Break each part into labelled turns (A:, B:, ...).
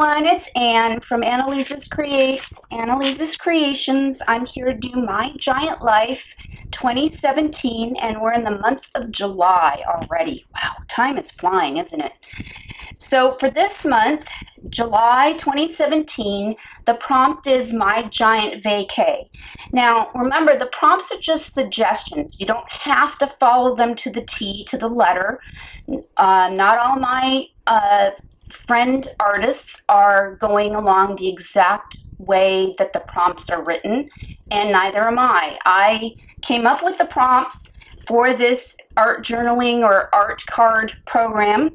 A: everyone, it's Anne from Anneliese's Creations. I'm here to do my Giant Life 2017, and we're in the month of July already. Wow, time is flying, isn't it? So for this month, July 2017, the prompt is My Giant Vacay. Now, remember, the prompts are just suggestions. You don't have to follow them to the T, to the letter. Not all my friend artists are going along the exact way that the prompts are written, and neither am I. I came up with the prompts for this art journaling or art card program,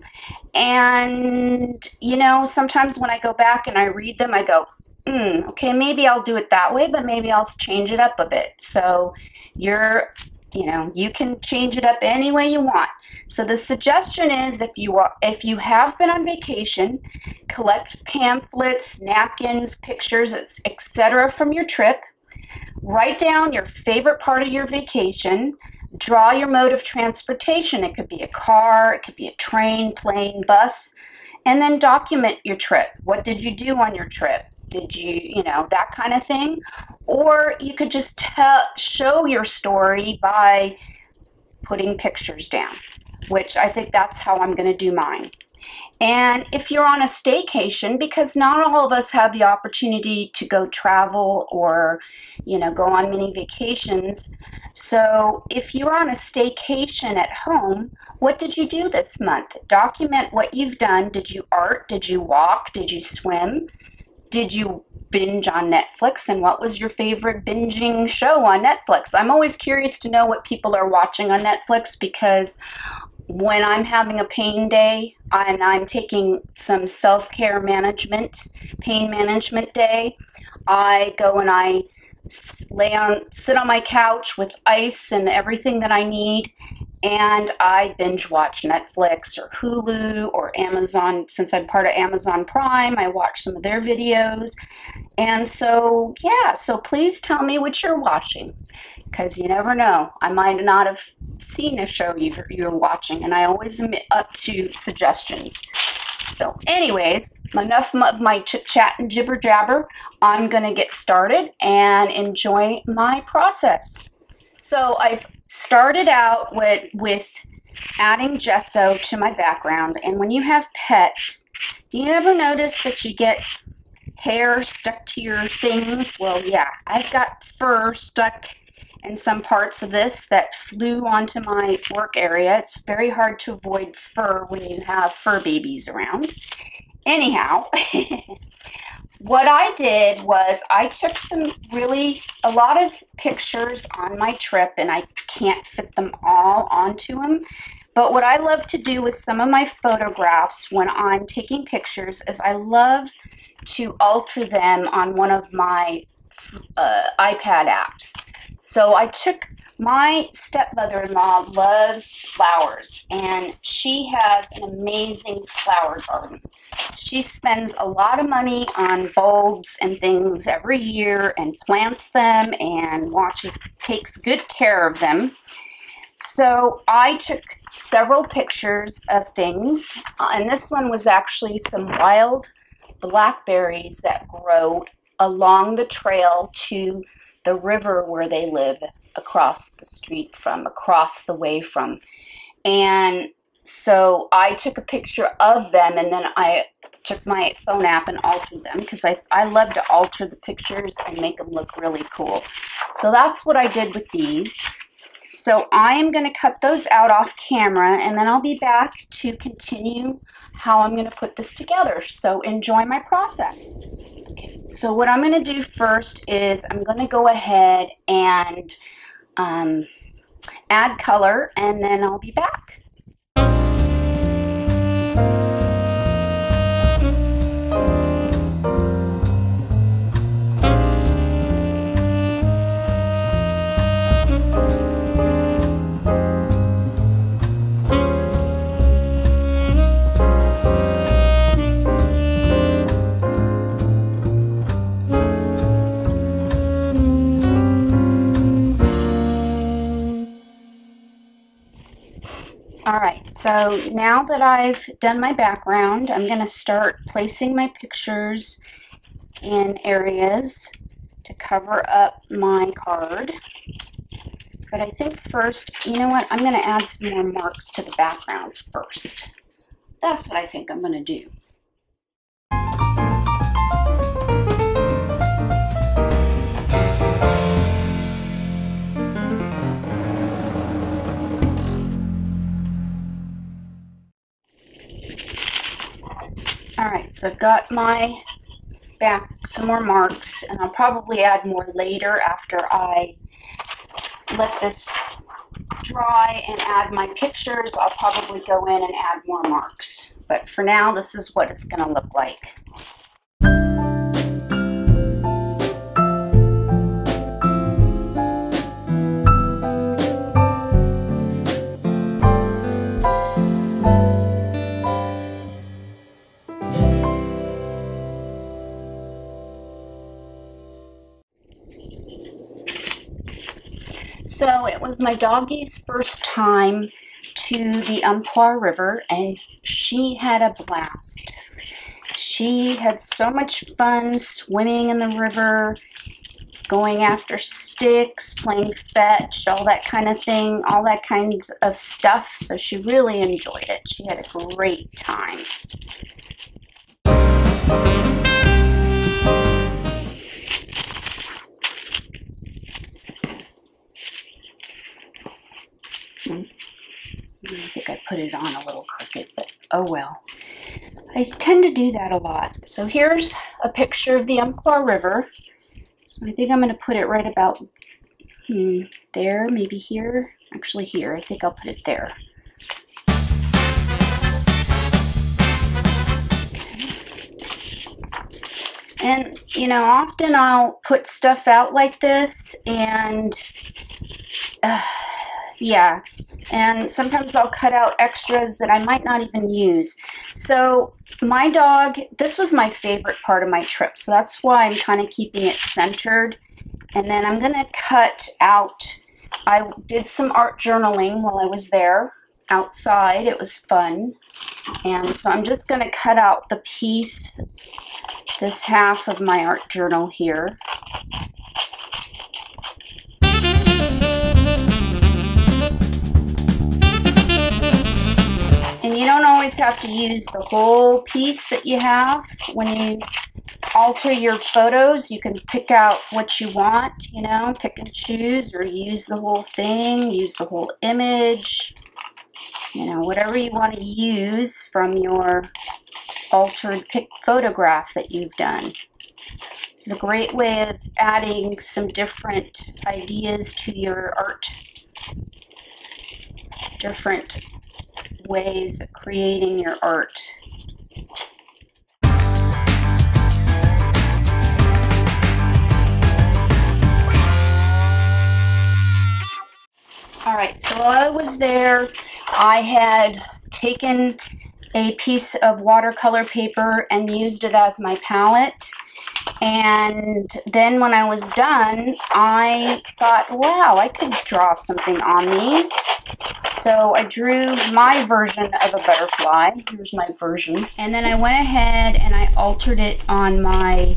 A: and you know, sometimes when I go back and I read them, I go, okay, maybe I'll do it that way, but maybe I'll change it up a bit. So you can change it up any way you want. So the suggestion is, if you have been on vacation, collect pamphlets, napkins, pictures, etc. from your trip. Write down your favorite part of your vacation. Draw your mode of transportation. It could be a car, it could be a train, plane, bus, and then document your trip. What did you do on your trip? Did you, that kind of thing? Or you could just show your story by putting pictures down, which I think that's how I'm going to do mine. And if you're on a staycation, because not all of us have the opportunity to go travel or, go on mini vacations. So if you're on a staycation at home, what did you do this month? Document what you've done. Did you art? Did you walk? Did you swim? Did you binge on Netflix? And what was your favorite binging show on Netflix? I'm always curious to know what people are watching on Netflix, because when I'm having a pain day and I'm taking some self-care management, pain management day, I go and I sit on my couch with ice and everything that I need, and I binge watch Netflix or Hulu or Amazon. Since I'm part of Amazon Prime, I watch some of their videos. And so, yeah, so please tell me what you're watching, because you never know. I might not have seen a show you're watching, and I always am up to suggestions. So anyways, enough of my chit-chat and jibber-jabber. I'm going to get started and enjoy my process. So I've started out with adding gesso to my background, and when you have pets, do you ever notice that you get hair stuck to your things? Well, yeah, I've got fur stuck in some parts of this that flew onto my work area. It's very hard to avoid fur when you have fur babies around. Anyhow, what I did was I took a lot of pictures on my trip, and I can't fit them all onto them. But what I love to do with some of my photographs when I'm taking pictures is I love to alter them on one of my iPad apps. So I took, my stepmother-in-law loves flowers, and she has an amazing flower garden. She spends a lot of money on bulbs and things every year and plants them and takes good care of them. So I took several pictures of things, and this one was actually some wild blackberries that grow along the trail to the river where they live, across the way from. And so I took a picture of them, and then I took my phone app and altered them, because I love to alter the pictures and make them look really cool. So that's what I did with these. So I am going to cut those out off camera, and then I'll be back to continue how I'm going to put this together. So enjoy my process. Okay, so what I'm going to do first is I'm going to go ahead and add color, and then I'll be back. right, so now that I've done my background, I'm going to start placing my pictures in areas to cover up my card. But I think first, you know what, I'm going to add some more marks to the background first. That's what I think I'm going to do. All right, so I've got my back, some more marks, and I'll probably add more later after I let this dry and add my pictures. I'll probably go in and add more marks. But for now, this is what it's going to look like. So it was my doggie's first time to the Umpqua River, and she had a blast. She had so much fun swimming in the river, going after sticks, playing fetch, all that kind of thing, all that kinds of stuff. So she really enjoyed it. She had a great time. I think I put it on a little crooked, but oh well. I tend to do that a lot. So here's a picture of the Umpqua River. So I think I'm going to put it right about there, maybe here. Actually here, I think I'll put it there. And, you know, often I'll put stuff out like this and yeah, and sometimes I'll cut out extras that I might not even use. So my dog, this was my favorite part of my trip, so that's why I'm kind of keeping it centered. And then I'm going to cut out, I did some art journaling while I was there outside. It was fun. And so I'm just going to cut out the piece, this half of my art journal here. And you don't always have to use the whole piece that you have. When you alter your photos, you can pick out what you want, you know, pick and choose, or use the whole thing, use the whole image, you know, whatever you want to use from your altered photograph that you've done. This is a great way of adding some different ideas to your art, different ways of creating your art. All right, so while I was there, I had taken a piece of watercolor paper and used it as my palette. And then when I was done, I thought, wow, I could draw something on these. So I drew my version of a butterfly. Here's my version. And then I went ahead and I altered it on my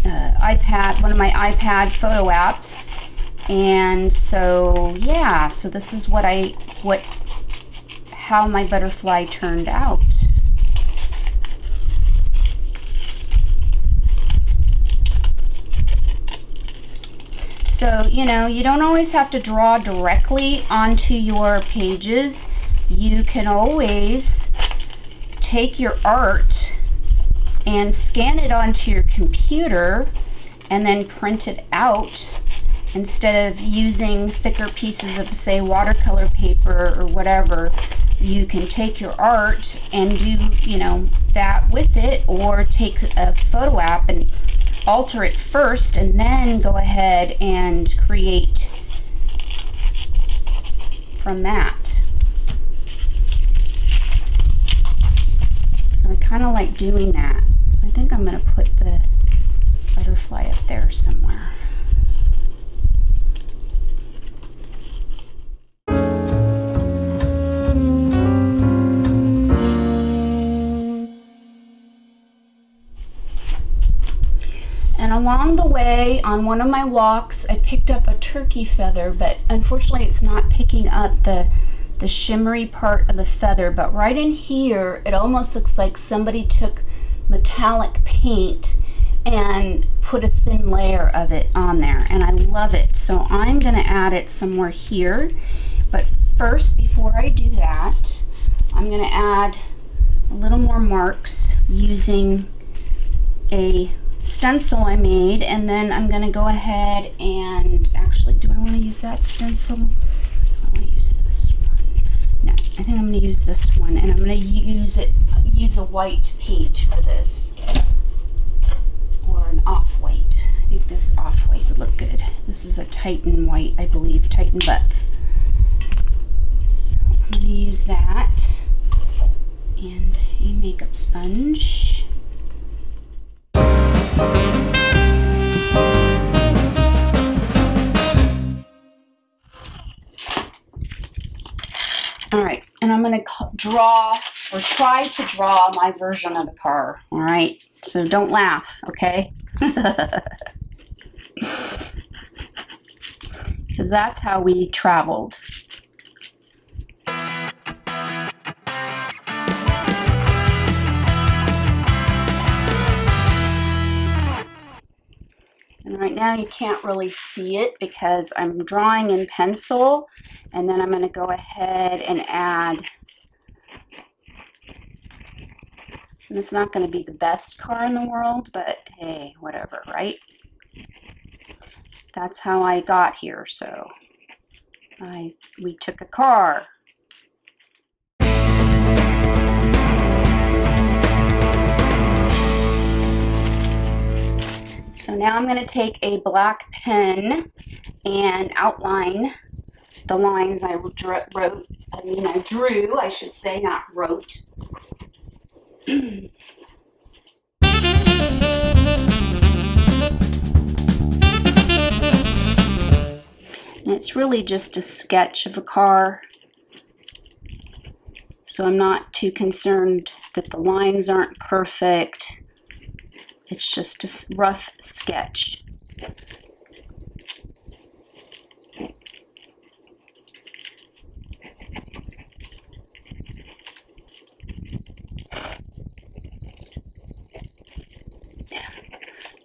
A: iPad, one of my iPad photo apps. And so, yeah, so this is how my butterfly turned out. So, you know, you don't always have to draw directly onto your pages. You can always take your art and scan it onto your computer and then print it out instead of using thicker pieces of, say, watercolor paper or whatever. You can take your art and do, you know, that with it, or take a photo app and alter it first and then go ahead and create from that. So I kind of like doing that. So I think I'm going to put the butterfly up there somewhere. along the way on one of my walks, I picked up a turkey feather, but unfortunately it's not picking up the shimmery part of the feather. But right in here, it almost looks like somebody took metallic paint and put a thin layer of it on there, and I love it. So I'm gonna add it somewhere here. But first, before I do that, I'm gonna add a little more marks using a stencil I made, and then I'm going to go ahead and actually, do I want to use that stencil? I want to use this one. No, I think I'm going to use this one, and I'm going to use a white paint for this, or an off-white. I think this off-white would look good. This is a Titan white, I believe, Titan buff. So I'm going to use that and a makeup sponge. All right, and I'm going to draw, or try to draw, my version of a car. All right, so don't laugh, okay? Because that's how we traveled. And right now you can't really see it because I'm drawing in pencil, and then I'm going to go ahead and add, and it's not going to be the best car in the world, but hey, whatever, right? That's how I got here. So we took a car. So now I'm going to take a black pen and outline the lines I drew, I should say, not wrote. And it's really just a sketch of a car, so I'm not too concerned that the lines aren't perfect. It's just a rough sketch.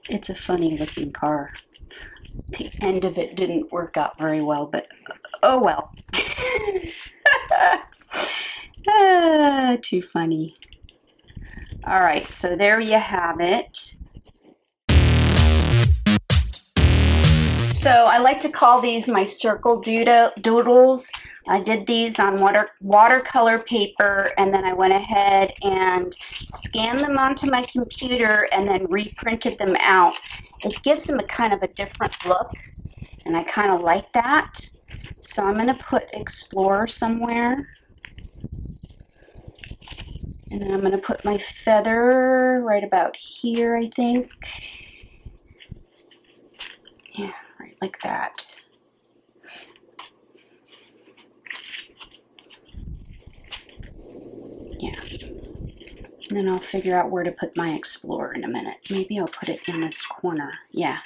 A: It's a funny looking car. The end of it didn't work out very well, but oh well. Too funny. All right, so there you have it. So I like to call these my circle doodles. I did these on watercolor paper, and then I went ahead and scanned them onto my computer and then reprinted them out. It gives them a kind of a different look, and I kind of like that. So I'm going to put Explore somewhere. And then I'm going to put my feather right about here, I think. Yeah, right like that. Yeah. And then I'll figure out where to put my Explore in a minute. Maybe I'll put it in this corner. Yeah,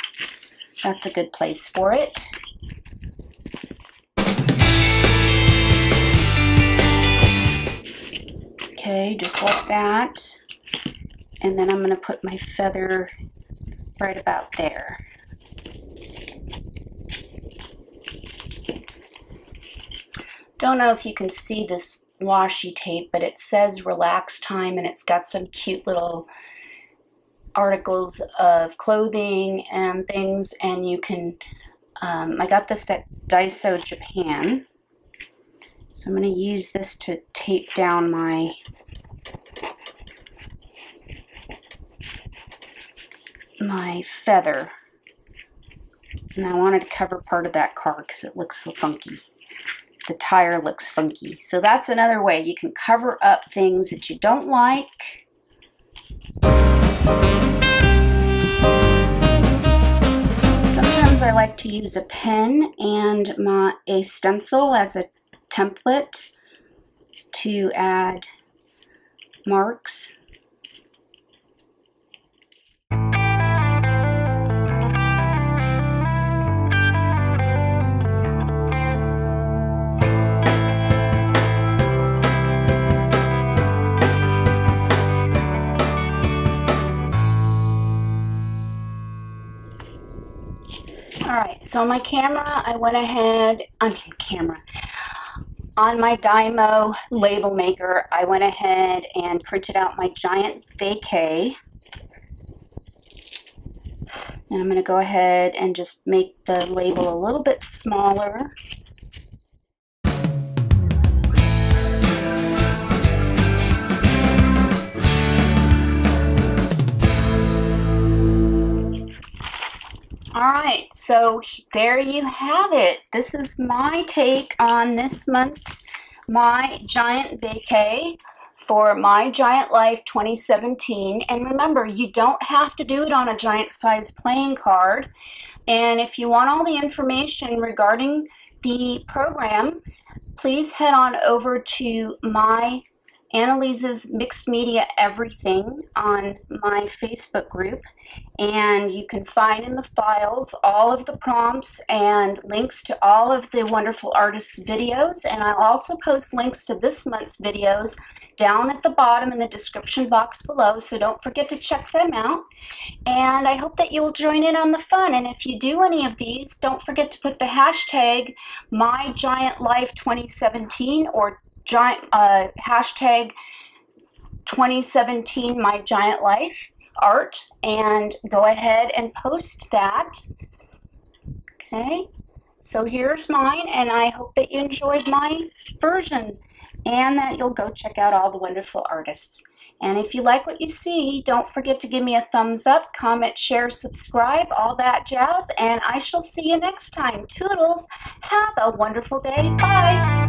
A: that's a good place for it. Okay, just like that. And then I'm going to put my feather right about there. Don't know if you can see this washi tape, but it says relax time, and it's got some cute little articles of clothing and things, and you can, I got this at Daiso Japan. So I'm going to use this to tape down my feather. And I wanted to cover part of that car because it looks so funky. The tire looks funky. So that's another way you can cover up things that you don't like. Sometimes I like to use a pen and a stencil as a template to add marks. So my camera, I went ahead, on my Dymo label maker, I went ahead and printed out my GIANT Vacay. And I'm going to go ahead and just make the label a little bit smaller. All right, so there you have it. This is my take on this month's My GIANT Vacay for My Giant Life 2017. And remember, you don't have to do it on a giant size playing card. And if you want all the information regarding the program, please head on over to my Anneliese's Mixed Media Everything on my Facebook group, and you can find in the files all of the prompts and links to all of the wonderful artists' videos, and I'll also post links to this month's videos down at the bottom in the description box below, so don't forget to check them out. And I hope that you'll join in on the fun, and if you do any of these, don't forget to put the hashtag MyGiantLife2017 or hashtag 2017 My Giant Life art, and go ahead and post that. Okay, so here's mine, and I hope that you enjoyed my version and that you'll go check out all the wonderful artists. And if you like what you see, don't forget to give me a thumbs up, comment, share, subscribe, all that jazz, and I shall see you next time. Toodles, have a wonderful day. Bye.